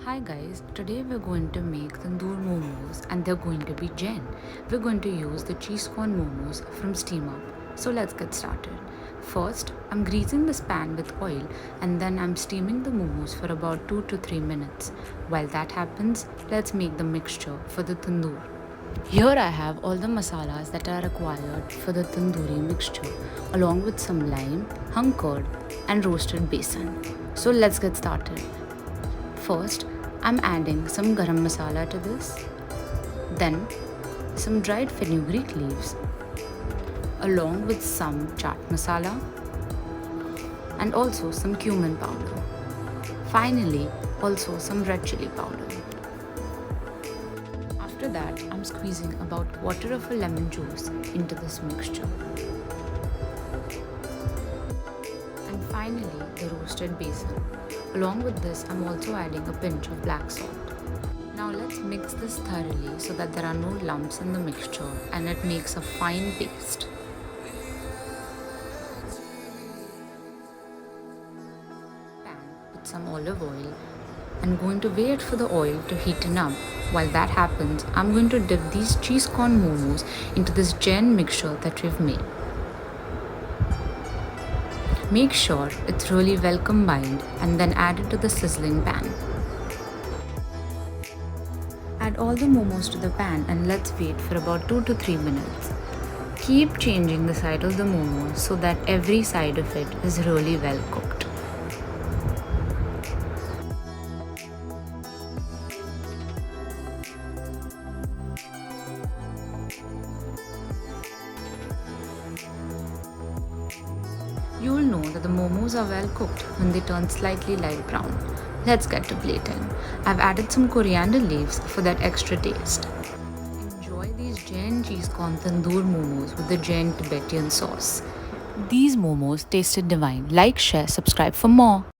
Hi guys, today we're going to make Tandoor Momos and they're going to be Jain. We're going to use the cheese corn momos from SteamUp. So let's get started. First, I'm greasing this pan with oil and then I'm steaming the momos for about 2 to 3 minutes. While that happens, let's make the mixture for the tandoor. Here I have all the masalas that are required for the tandoori mixture along with some lime, hung curd and roasted besan. So let's get started. First, I'm adding some garam masala to this, then some dried fenugreek leaves, along with some chaat masala and also some cumin powder. Finally, also some red chili powder. After that, I'm squeezing about quarter of a lemon juice into this mixture. And finally, the roasted besan. Along with this, I'm also adding a pinch of black salt. Now let's mix this thoroughly so that there are no lumps in the mixture and it makes a fine paste. Pan with some olive oil. I'm going to wait for the oil to heaten up. While that happens, I'm going to dip these cheese corn momos into this Jain mixture that we've made. Make sure it's really well combined and then add it to the sizzling pan. Add all the momos to the pan and let's wait for about 2 to 3 minutes. Keep changing the side of the momos so that every side of it is really well cooked. You'll know that the momos are well cooked when they turn slightly light brown. Let's get to plating. I've added some coriander leaves for that extra taste. Enjoy these Jain cheese corn tandoor momos with the Jain Tibetan sauce. These momos tasted divine. Like, share, subscribe for more.